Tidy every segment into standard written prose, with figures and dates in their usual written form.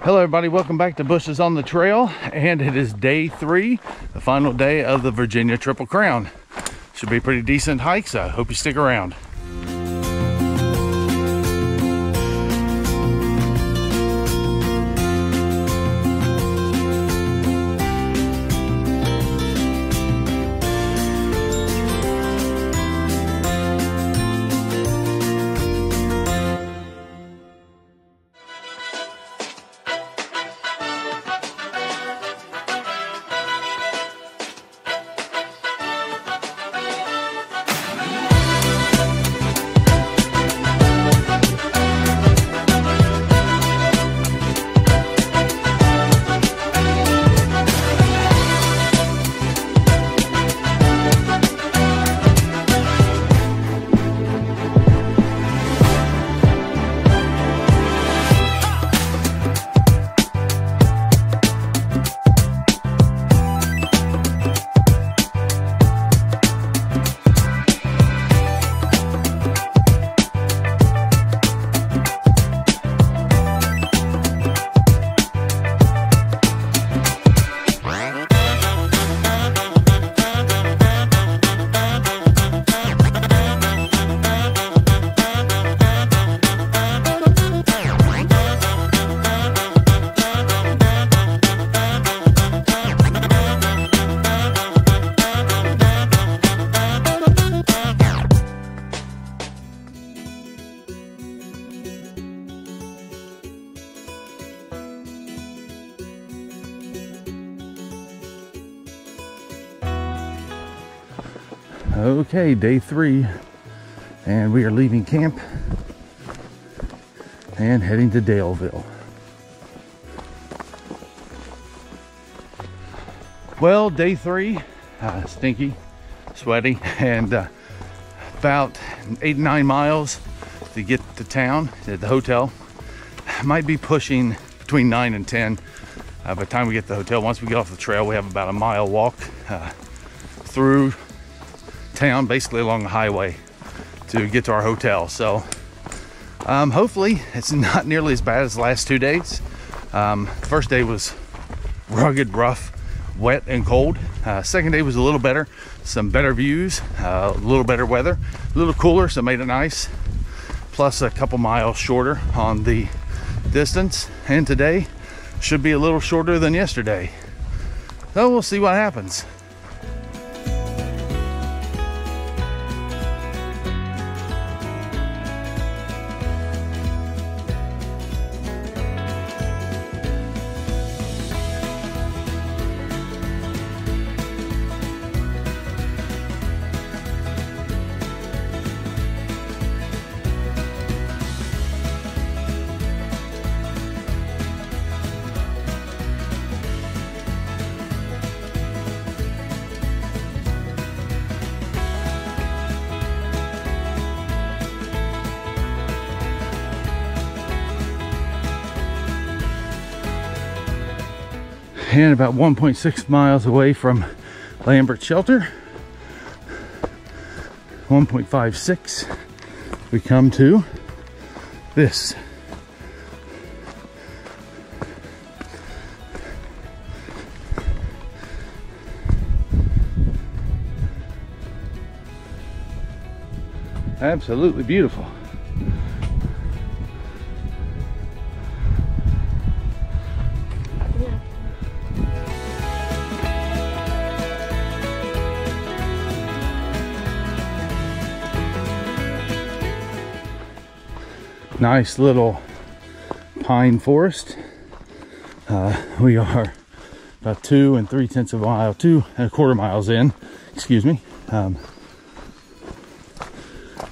Hello everybody, welcome back to Bushes on the Trail, and it is day 3, the final day of the Virginia Triple Crown. Should be a pretty decent hike, so I hope you stick around. Okay, day 3, and we are leaving camp and heading to Daleville. Well, day 3, stinky, sweaty, and about 8-9 miles to get to town, at the hotel. Might be pushing between 9 and 10 by the time we get to the hotel. Once we get off the trail, we have about a mile walk through town, basically along the highway, to get to our hotel. So hopefully it's not nearly as bad as the last 2 days. First day was rugged, rough, wet, and cold. Second day was a little better, some better views, a little better weather, a little cooler, so it made it nice, plus a couple miles shorter on the distance. And today should be a little shorter than yesterday, so we'll see what happens. And about 1.6 miles away from Lambert Shelter, 1.56, we come to this. Absolutely beautiful. Nice little pine forest. We are about 2 3/4 miles in, excuse me.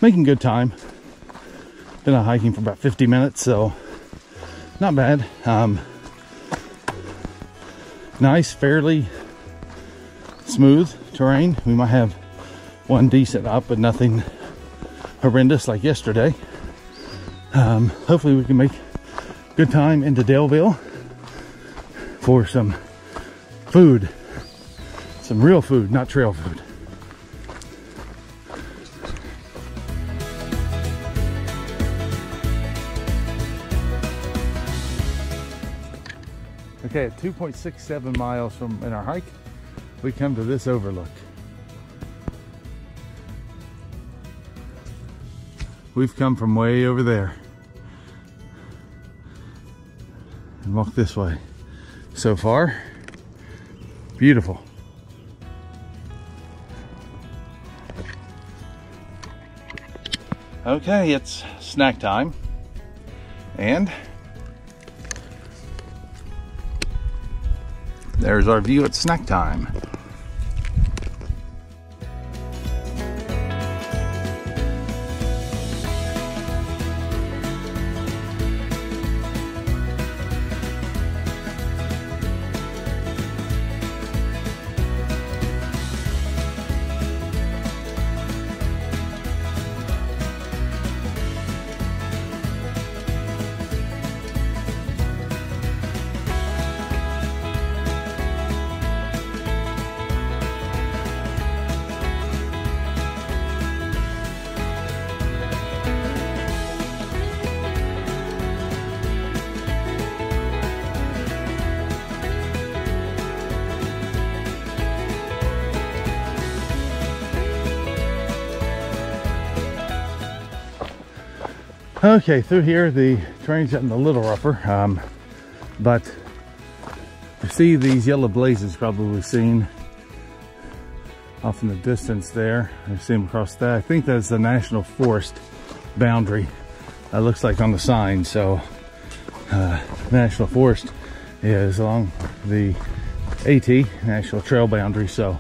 Making good time. Been out hiking for about 50 minutes, so not bad. Nice, fairly smooth terrain. We might have one decent up, but nothing horrendous like yesterday. Hopefully we can make good time into Daleville for some food, some real food, not trail food. Okay, at 2.67 miles in our hike, we come to this overlook. We've come from way over there and walked this way. So far, beautiful. Okay, it's snack time, and there's our view at snack time. Okay, through here the terrain's getting a little rougher, but you see these yellow blazes probably seen off in the distance there. I see them across that. I think that's the National Forest boundary. Looks like on the sign. So National Forest is along the AT, National Trail boundary. So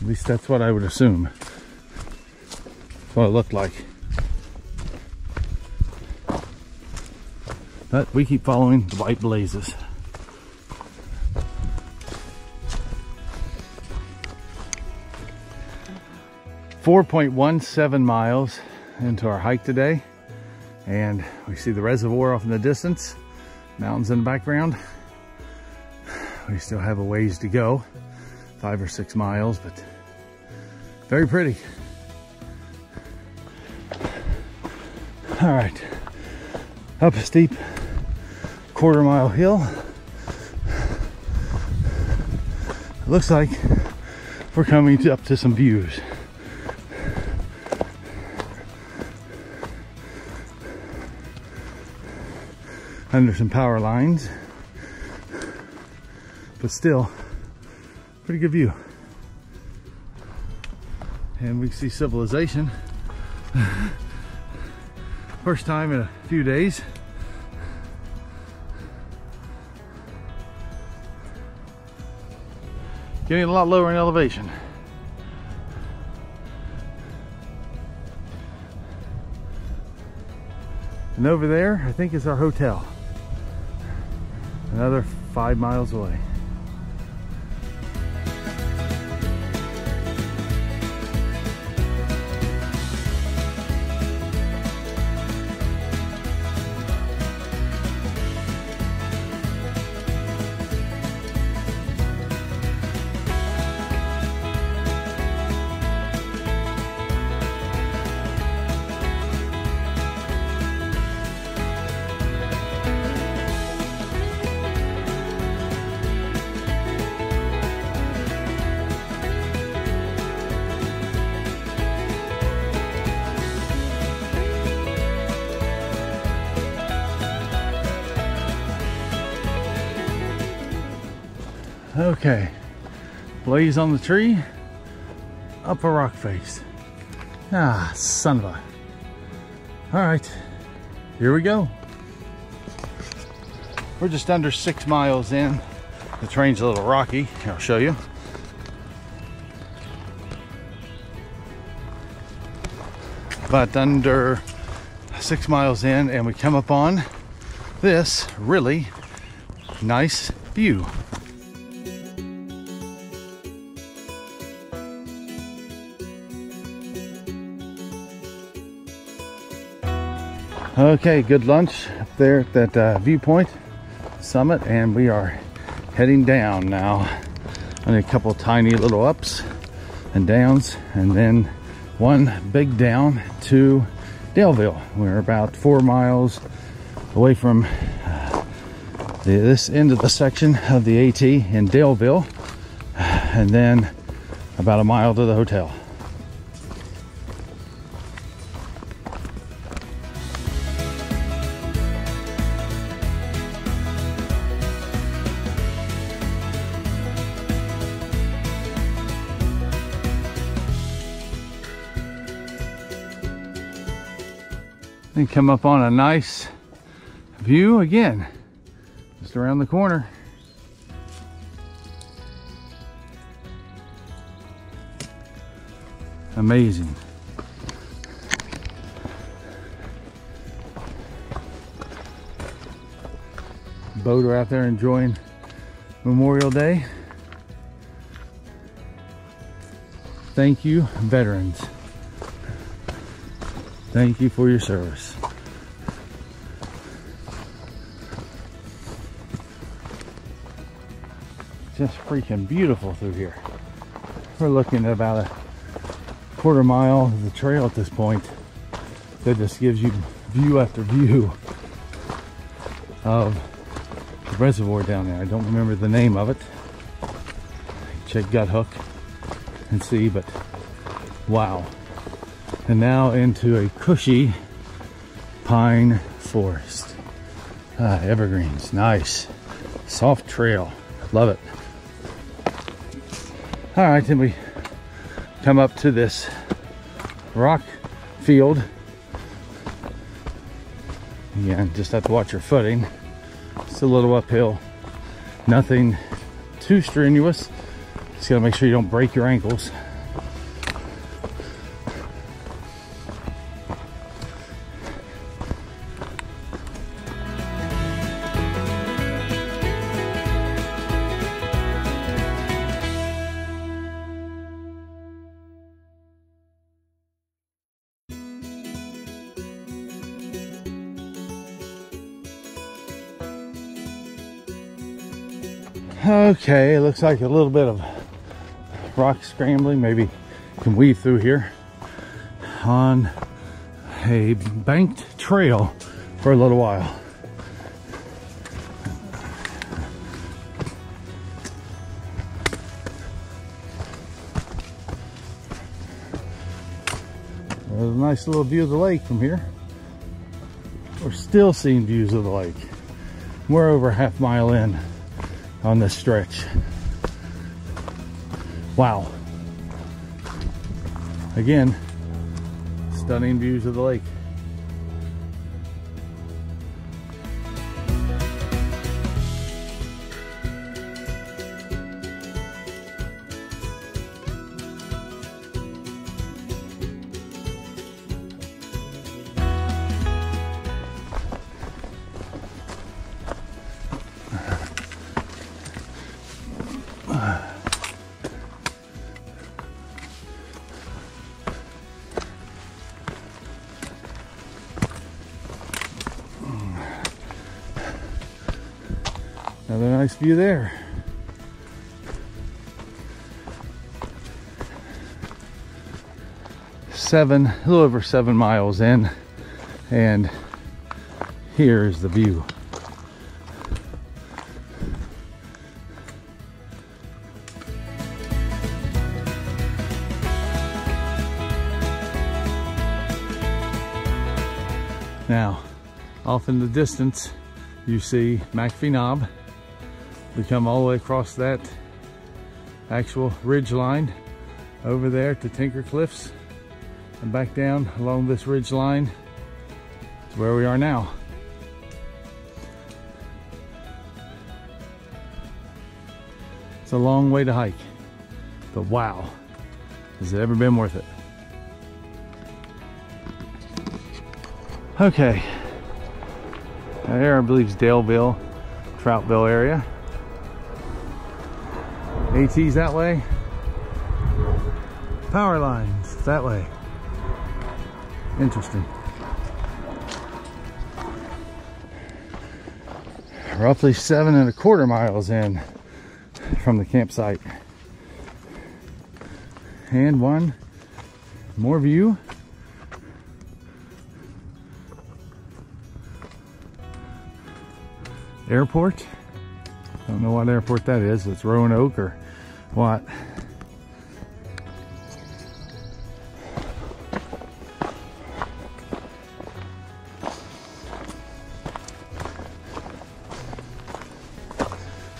at least that's what I would assume. That's what it looked like. But we keep following the white blazes. .17 miles into our hike today, and we see the reservoir off in the distance, mountains in the background. We still have a ways to go, 5 or 6 miles, but very pretty. All right, up a steep quarter-mile hill. It looks like we're coming up to some views. Under some power lines, but still pretty good view. And we see civilization. First time in a few days. Getting a lot lower in elevation. And over there, I think, is our hotel. Another 5 miles away. Okay, blaze on the tree, up a rock face. Ah, son of a. All right, here we go. We're just under 6 miles in. The terrain's a little rocky. Here, I'll show you. But under 6 miles in, and we come up on this really nice view. Okay, good lunch up there at that viewpoint summit, and we are heading down now. Only a couple tiny little ups and downs, and then one big down to Daleville. We're about 4 miles away from this end of the section of the AT in Daleville, and then about a mile to the hotel. And come up on a nice view again, just around the corner. Amazing. Boater out there enjoying Memorial Day. Thank you, veterans. Thank you for your service. Just freaking beautiful through here. We're looking at about a quarter mile of the trail at this point that just gives you view after view of the reservoir down there. I don't remember the name of it. Check Gut Hook and see, but wow. And now into a cushy pine forest. Evergreens, nice. Soft trail, love it. All right, then we come up to this rock field. Again, just have to watch your footing. It's a little uphill. Nothing too strenuous. Just gotta make sure you don't break your ankles. Okay, it looks like a little bit of rock scrambling. Maybe can weave through here on a banked trail for a little while. There's a nice little view of the lake from here. We're still seeing views of the lake. We're over a half mile in on this stretch. Wow. Again, stunning views of the lake. Another nice view there. A little over 7 miles in, and here's the view. Now, off in the distance, you see McAfee Knob. We come all the way across that actual ridge line over there to Tinker Cliffs and back down along this ridge line to where we are now. It's a long way to hike, but wow, has it ever been worth it? Okay, there I believe is Daleville, Troutville area. AT's that way. Power lines that way. Interesting. Roughly 7¼ miles in from the campsite. And one more view. airport. Don't know what airport that is. It's Roanoke or what.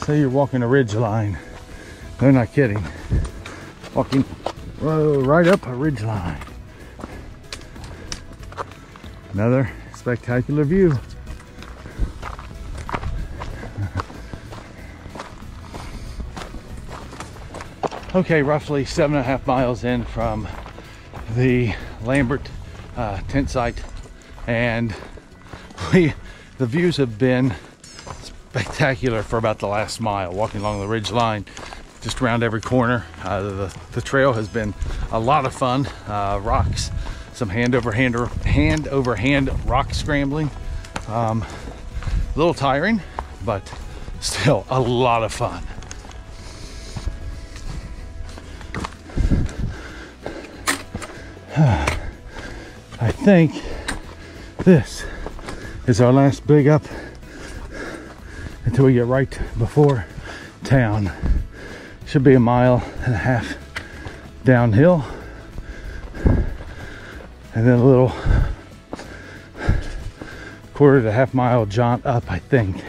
Say you're walking a ridge line. They're not kidding. Walking right up a ridge line. Another spectacular view. Okay, roughly 7.5 miles in from the Lambert tent site, and the views have been spectacular for about the last mile, walking along the ridge line, just around every corner. The trail has been a lot of fun. Rocks, some hand over hand rock scrambling. A little tiring, but still a lot of fun. I think this is our last big up until we get right before town. Should be 1.5 miles downhill, and then a little 1/4 to 1/2 mile jaunt up, I think.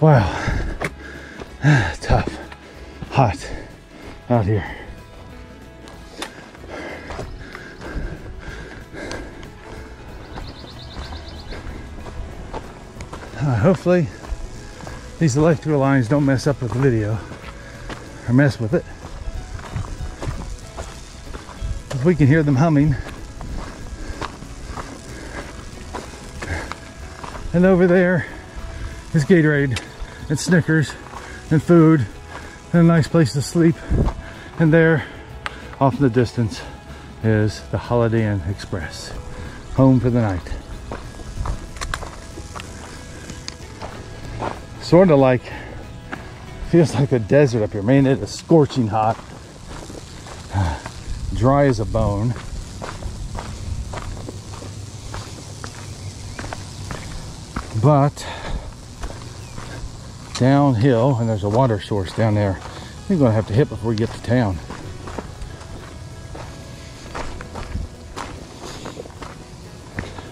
Wow, tough, hot out here. Hopefully these electrical lines don't mess up with the video or mess with it. If we can hear them humming. And over there is Gatorade and Snickers and food and a nice place to sleep. And there, off in the distance, is the Holiday Inn Express, home for the night. Sort of like, feels like a desert up here. Man, it is scorching hot, dry as a bone. But downhill, and there's a water source down there we're gonna have to hit before we get to town.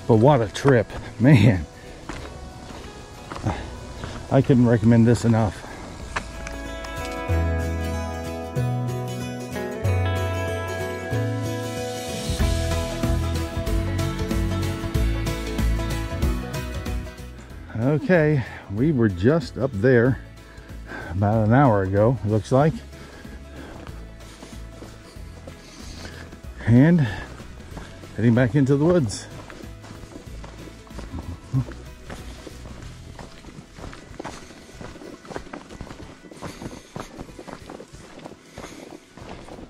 But what a trip, man. I couldn't recommend this enough. Okay, we were just up there about an hour ago, it looks like. And heading back into the woods.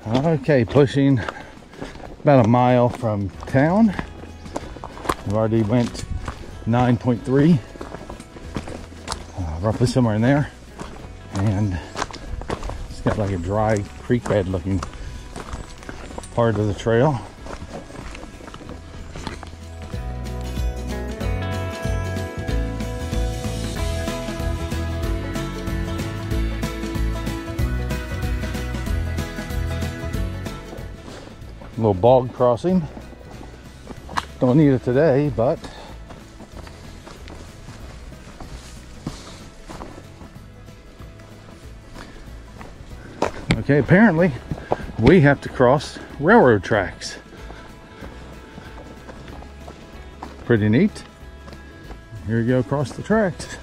Okay, pushing about 1 mile from town. We already went 9.3, roughly somewhere in there. And it's got like a dry creek bed looking part of the trail. A little bog crossing. Don't need it today, but okay, apparently we have to cross railroad tracks. Pretty neat. Here we go across the tracks.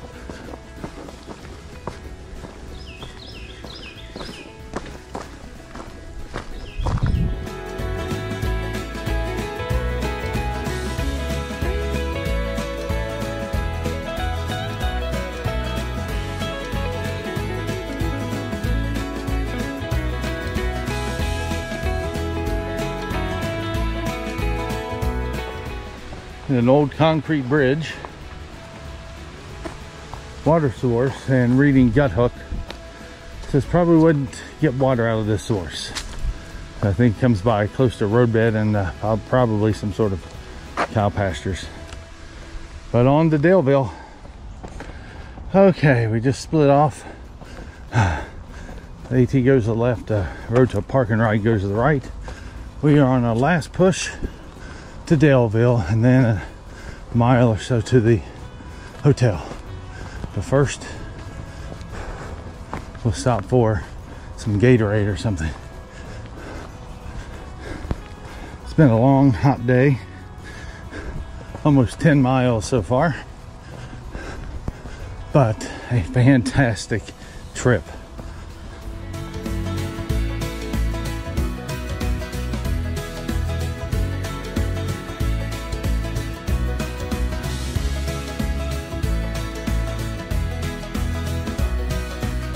An old concrete bridge, water source, and reading gut hook says probably wouldn't get water out of this source. I think it comes by close to roadbed and probably some sort of cow pastures. But on to Daleville. Okay, we just split off. The AT goes to the left, road to a park and ride goes to the right. We are on our last push to Daleville, and then a mile or so to the hotel. But first, we'll stop for some Gatorade or something. It's been a long, hot day. Almost 10 miles so far. But a fantastic trip.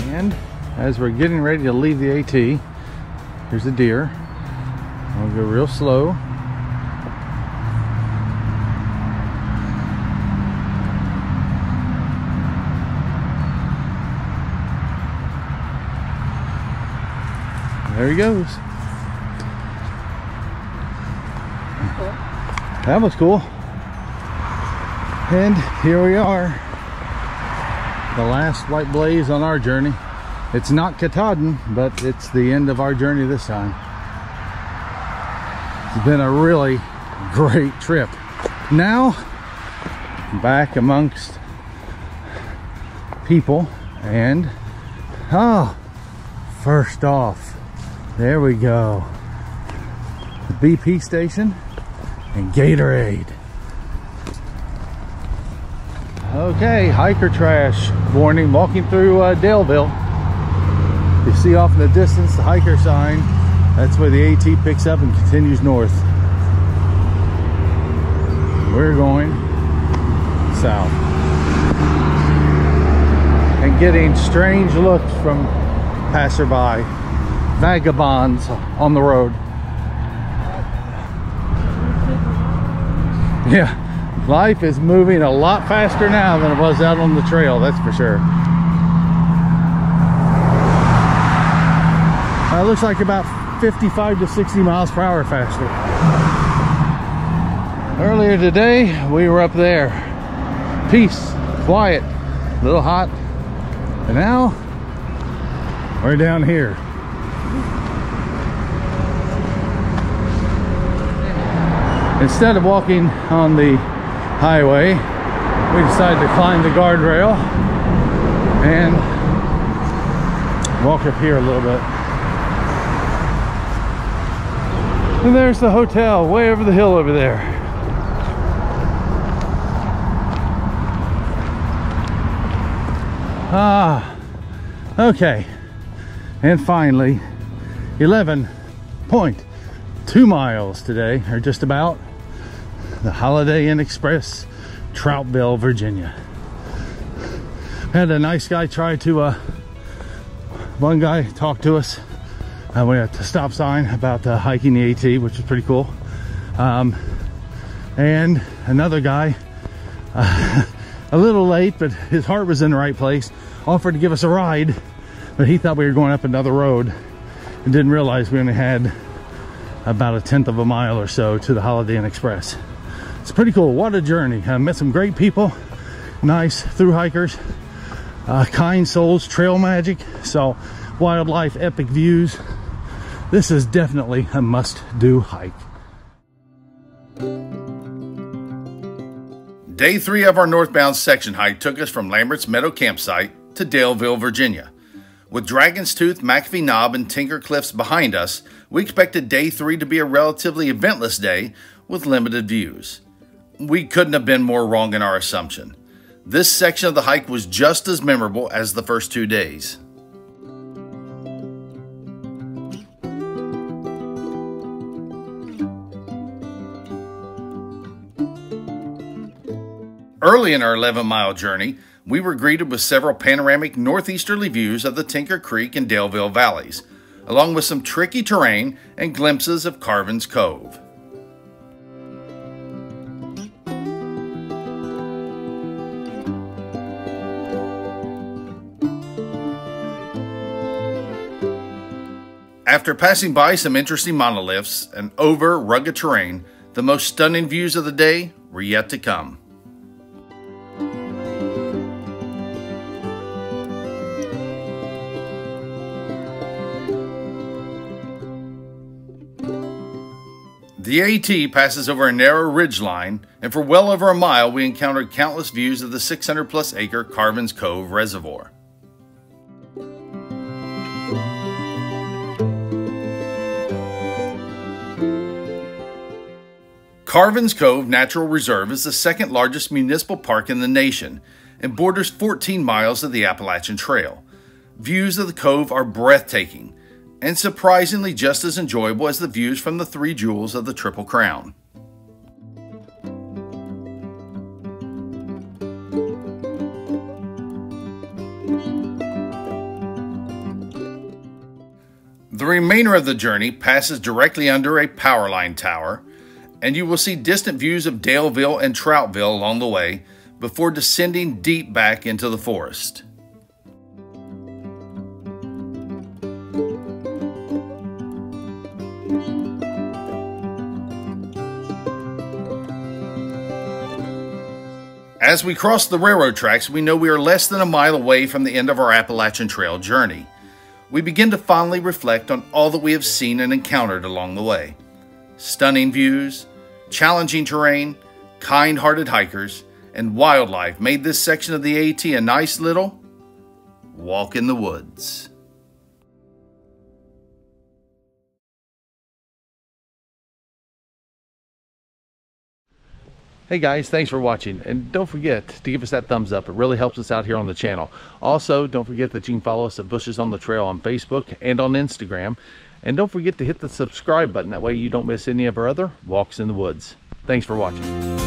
And as we're getting ready to leave the AT, here's a deer. I'll go real slow. There he goes. Cool. That was cool. And here we are. The last white blaze on our journey. It's not Katahdin, but it's the end of our journey this time. It's been a really great trip. Now, back amongst people, and first off, there we go. The BP station and Gatorade. Okay, hiker trash warning. Walking through Daleville. You see off in the distance the hiker sign. That's where the AT picks up and continues north. We're going south. And getting strange looks from passerby. Vagabonds on the road. Yeah, life is moving a lot faster now than it was out on the trail, that's for sure. It looks like about 55 to 60 miles per hour faster. Earlier today, we were up there. Peace, quiet, a little hot. And now, we're down here. Instead of walking on the highway, we decided to climb the guardrail and walk up here a little bit. And there's the hotel way over the hill over there. Okay. And finally, 11.2 miles today, or just about, the Holiday Inn Express, Troutville, Virginia. Had a nice guy try to, one guy talked to us. We had a stop sign about hiking the AT, which was pretty cool. And another guy, a little late, but his heart was in the right place, offered to give us a ride, but he thought we were going up another road and didn't realize we only had about a 1/10 of a mile or so to the Holiday Inn Express. It's pretty cool. What a journey. I met some great people, nice thru hikers, kind souls, trail magic, so wildlife, epic views. This is definitely a must-do hike. Day 3 of our northbound section hike took us from Lambert Meadows Campsite to Daleville, Virginia. With Dragon's Tooth, McAfee Knob, and Tinker Cliffs behind us, we expected Day 3 to be a relatively eventless day with limited views. We couldn't have been more wrong in our assumption. This section of the hike was just as memorable as the first 2 days. Early in our 11-mile journey, we were greeted with several panoramic northeasterly views of the Tinker Creek and Daleville valleys, along with some tricky terrain and glimpses of Carvins Cove. After passing by some interesting monoliths and over rugged terrain, the most stunning views of the day were yet to come. The AT passes over a narrow ridge line, and for well over a mile we encountered countless views of the 600-plus acre Carvins Cove Reservoir. Carvins Cove Natural Reserve is the second largest municipal park in the nation and borders 14 miles of the Appalachian Trail. Views of the cove are breathtaking and surprisingly just as enjoyable as the views from the three jewels of the Triple Crown. The remainder of the journey passes directly under a power line tower, and you will see distant views of Daleville and Troutville along the way before descending deep back into the forest. As we cross the railroad tracks, we know we are less than a mile away from the end of our Appalachian Trail journey. We begin to fondly reflect on all that we have seen and encountered along the way. Stunning views, challenging terrain, kind-hearted hikers, and wildlife made this section of the AT a nice little walk in the woods. Hey guys, thanks for watching, and don't forget to give us that thumbs up. It really helps us out here on the channel. Also, don't forget that you can follow us at Bushes on the Trail on Facebook and on Instagram. And don't forget to hit the subscribe button. That way you don't miss any of our other walks in the woods. Thanks for watching.